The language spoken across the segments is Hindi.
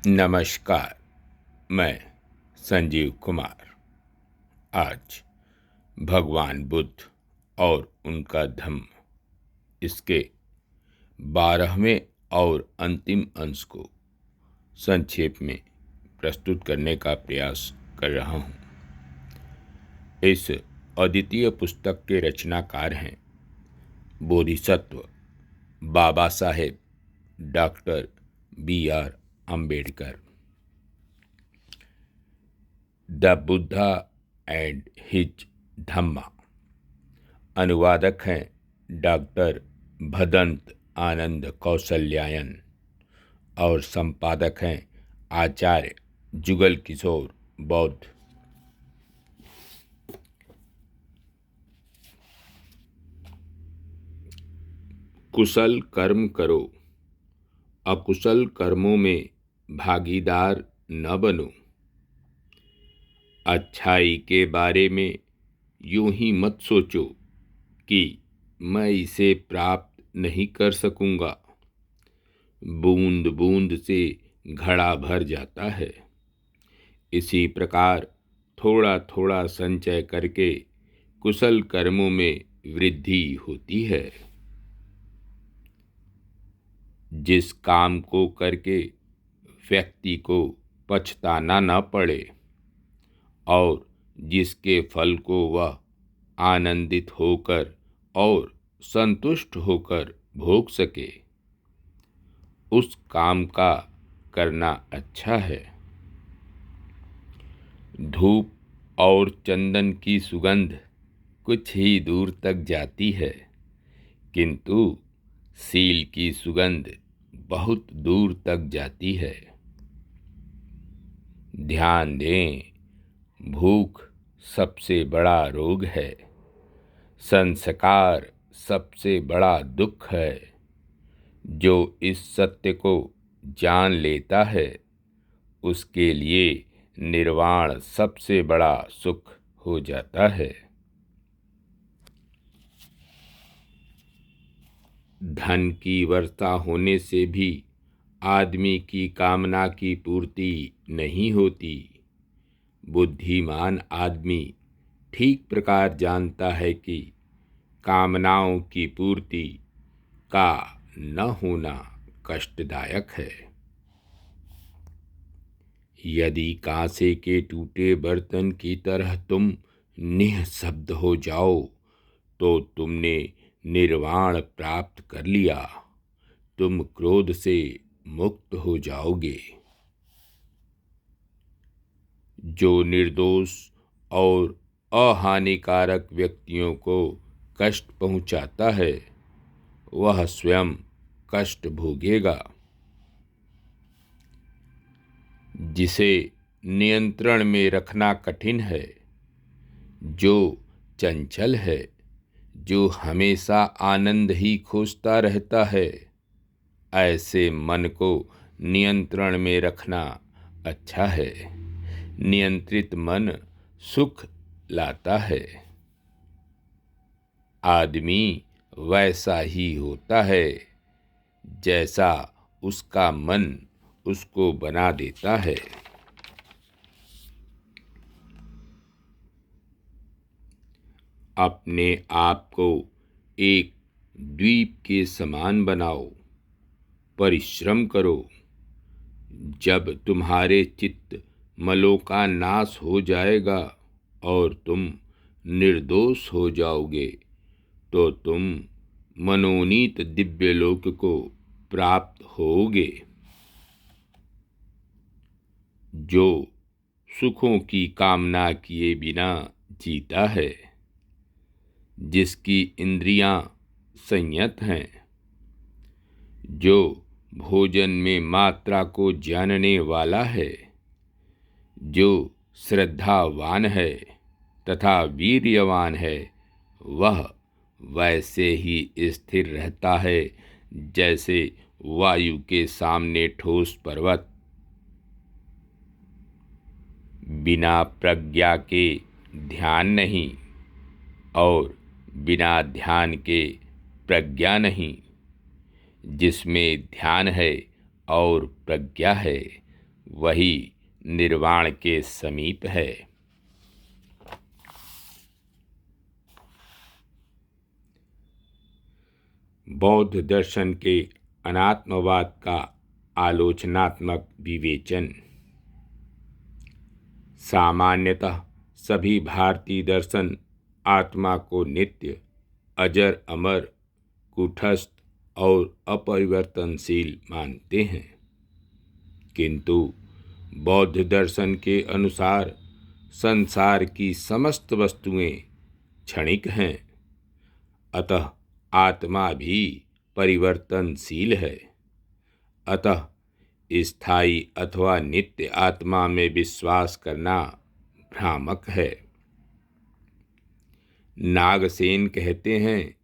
नमस्कार। मैं संजीव कुमार आज भगवान बुद्ध और उनका धम्म इसके 12वें और अंतिम अंश को संक्षेप में प्रस्तुत करने का प्रयास कर रहा हूँ। इस अद्वितीय पुस्तक के रचनाकार हैं Bodhisattva Baba Saheb doctor B.R. Ambedkar. The Buddha and his Dhamma. अनुवादक हैं डॉक्टर भदंत आनंद कौशल्यायन और संपादक हैं आचार्य जुगल किशोर बौद्ध। कुशल कर्म करो, अकुशल कर्मों में भागीदार न बनो। अच्छाई के बारे में यूं ही मत सोचो कि मैं इसे प्राप्त नहीं कर सकूंगा। बूंद बूंद से घड़ा भर जाता है। इसी प्रकार थोड़ा थोड़ा संचय करके कुशल कर्मों में वृद्धि होती है। जिस काम को करके व्यक्ति को पछताना न पड़े और जिसके फल को वह आनंदित होकर और संतुष्ट होकर भोग सके, उस काम का करना अच्छा है। धूप और चंदन की सुगंध कुछ ही दूर तक जाती है, किंतु सील की सुगंध बहुत दूर तक जाती है। ध्यान दें, भूख सबसे बड़ा रोग है, संस्कार सबसे बड़ा दुख है। जो इस सत्य को जान लेता है, उसके लिए निर्वाण सबसे बड़ा सुख हो जाता है। धन की वर्षा होने से भी आदमी की कामना की पूर्ति नहीं होती। बुद्धिमान आदमी ठीक प्रकार जानता है कि कामनाओं की पूर्ति का न होना कष्टदायक है। यदि कांसे के टूटे बर्तन की तरह तुम निःशब्द हो जाओ, तो तुमने निर्वाण प्राप्त कर लिया। तुम क्रोध से मुक्त हो जाओगे। जो निर्दोष और अहानिकारक व्यक्तियों को कष्ट पहुंचाता है, वह स्वयं कष्ट भोगेगा। जिसे नियंत्रण में रखना कठिन है, जो चंचल है, जो हमेशा आनंद ही खोजता रहता है, ऐसे मन को नियंत्रण में रखना अच्छा है। नियंत्रित मन सुख लाता है। आदमी वैसा ही होता है जैसा उसका मन उसको बना देता है। अपने आप को एक द्वीप के समान बनाओ, परिश्रम करो। जब तुम्हारे चित्त मलों का नाश हो जाएगा और तुम निर्दोष हो जाओगे, तो तुम मनोनीत दिव्यलोक को प्राप्त होगे। जो सुखों की कामना किए बिना जीता है, जिसकी इंद्रियां संयत हैं, जो भोजन में मात्रा को जानने वाला है, जो श्रद्धावान है तथा वीर्यवान है, वह वैसे ही स्थिर रहता है जैसे वायु के सामने ठोस पर्वत। बिना प्रज्ञा के ध्यान नहीं और बिना ध्यान के प्रज्ञा नहीं। जिसमें ध्यान है और प्रज्ञा है, वही निर्वाण के समीप है। बौद्ध दर्शन के अनात्मवाद का आलोचनात्मक विवेचन। सामान्यतः सभी भारतीय दर्शन आत्मा को नित्य, अजर अमर, कूटस्थ और अपरिवर्तनशील मानते हैं, किंतु बौद्ध दर्शन के अनुसार संसार की समस्त वस्तुएं क्षणिक हैं, अतः आत्मा भी परिवर्तनशील है। अतः स्थायी अथवा नित्य आत्मा में विश्वास करना भ्रामक है। नागसेन कहते हैं,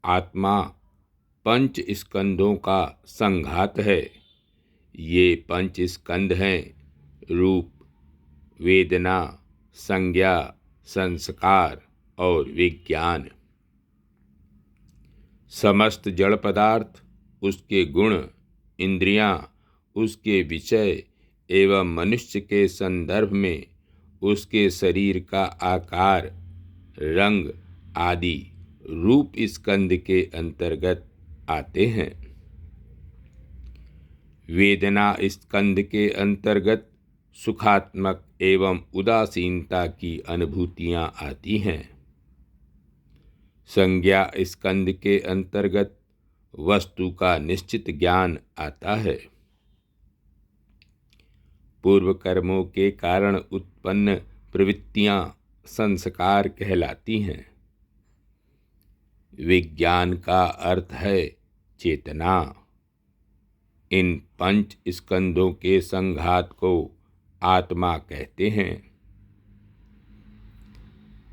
आत्मा पंच स्कंधों का संघात है। ये पंच स्कंध हैं रूप, वेदना, संज्ञा, संस्कार और विज्ञान। समस्त जड़ पदार्थ, उसके गुण, इंद्रियां, उसके विषय एवं मनुष्य के संदर्भ में उसके शरीर का आकार, रंग आदि रूप स्कंध के अंतर्गत आते हैं। वेदना स्कंध के अंतर्गत सुखात्मक एवं उदासीनता की अनुभूतियां आती हैं। संज्ञा स्कंध के अंतर्गत वस्तु का निश्चित ज्ञान आता है। पूर्व कर्मों के कारण उत्पन्न प्रवृत्तियां संस्कार कहलाती हैं। विज्ञान का अर्थ है चेतना। इन पंच स्कंधों के संघात को आत्मा कहते हैं।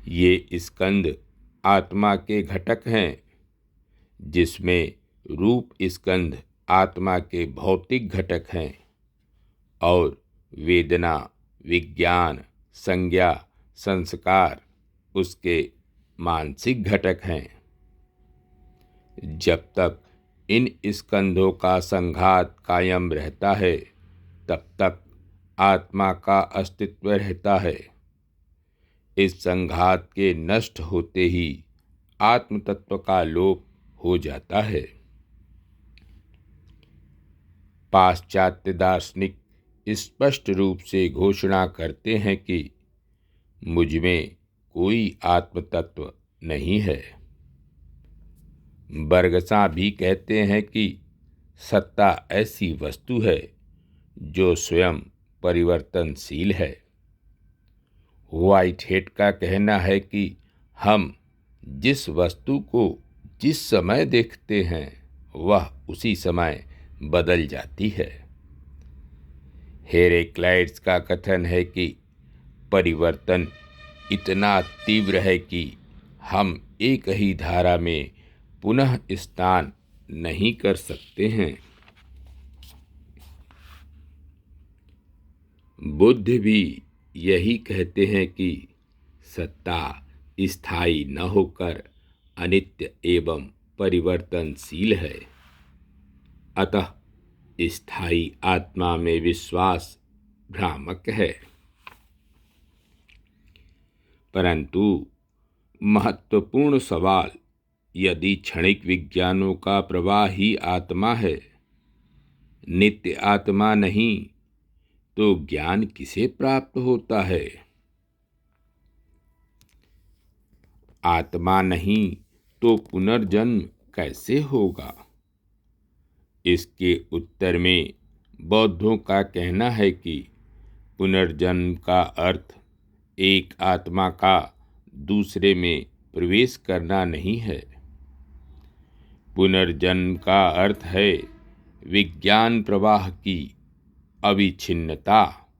ये स्कंध आत्मा के घटक हैं, जिसमें रूप स्कंध आत्मा के भौतिक घटक हैं और वेदना, विज्ञान, संज्ञा, संस्कार उसके मानसिक घटक हैं। जब तक इन स्कंधों का संघात कायम रहता है, तब तक आत्मा का अस्तित्व रहता है। इस संघात के नष्ट होते ही आत्म तत्व का लोप हो जाता है। पाश्चात्य दार्शनिक स्पष्ट रूप से घोषणा करते हैं कि मुझ में कोई आत्म तत्व नहीं है। बरगसा भी कहते हैं कि सत्ता ऐसी वस्तु है जो स्वयं परिवर्तनशील है। व्हाइटहेड का कहना है कि हम जिस वस्तु को जिस समय देखते हैं वह उसी समय बदल जाती है। हेरेक्लाइट्स का कथन है कि परिवर्तन इतना तीव्र है कि हम एक ही धारा में पुनः स्नान नहीं कर सकते हैं। बुद्ध भी यही कहते हैं कि सत्ता स्थायी न होकर अनित्य एवं परिवर्तनशील है। अतः स्थायी आत्मा में विश्वास भ्रामक है। परंतु महत्वपूर्ण सवाल, यदि क्षणिक विज्ञानों का प्रवाह ही आत्मा है, नित्य आत्मा नहीं, तो ज्ञान किसे प्राप्त होता है? आत्मा नहीं तो पुनर्जन्म कैसे होगा? इसके उत्तर में बौद्धों का कहना है कि पुनर्जन्म का अर्थ एक आत्मा का दूसरे में प्रवेश करना नहीं है। पुनर्जन्म का अर्थ है विज्ञान प्रवाह की अविच्छिन्नता।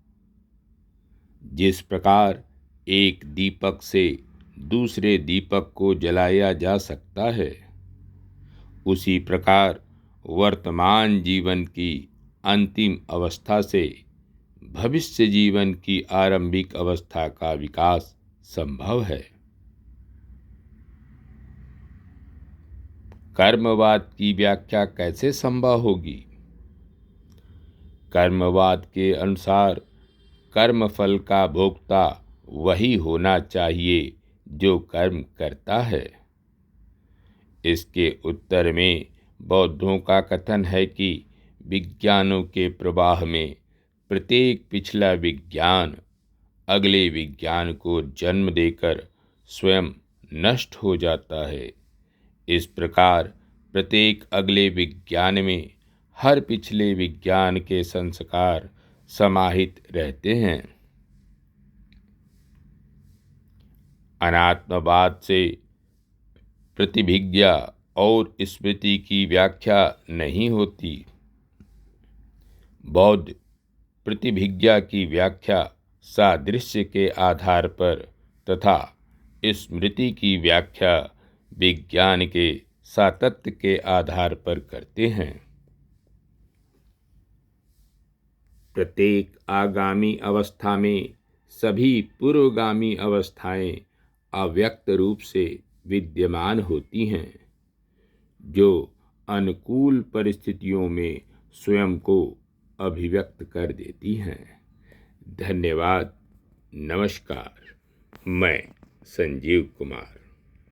जिस प्रकार एक दीपक से दूसरे दीपक को जलाया जा सकता है, उसी प्रकार वर्तमान जीवन की अंतिम अवस्था से भविष्य जीवन की आरंभिक अवस्था का विकास संभव है। कर्मवाद की व्याख्या कैसे संभव होगी? कर्मवाद के अनुसार कर्मफल का भोक्ता वही होना चाहिए जो कर्म करता है। इसके उत्तर में बौद्धों का कथन है कि विज्ञानों के प्रवाह में प्रत्येक पिछला विज्ञान अगले विज्ञान को जन्म देकर स्वयं नष्ट हो जाता है। इस प्रकार प्रत्येक अगले विज्ञान में हर पिछले विज्ञान के संस्कार समाहित रहते हैं। अनात्मवाद से प्रतिभिज्ञा और स्मृति की व्याख्या नहीं होती। बौद्ध प्रतिभिज्ञा की व्याख्या सादृश्य के आधार पर तथा स्मृति की व्याख्या विज्ञान के सातत्य के आधार पर करते हैं। प्रत्येक आगामी अवस्था में सभी पूर्वगामी अवस्थाएं अव्यक्त रूप से विद्यमान होती हैं, जो अनुकूल परिस्थितियों में स्वयं को अभिव्यक्त कर देती हैं। धन्यवाद। नमस्कार। मैं संजीव कुमार।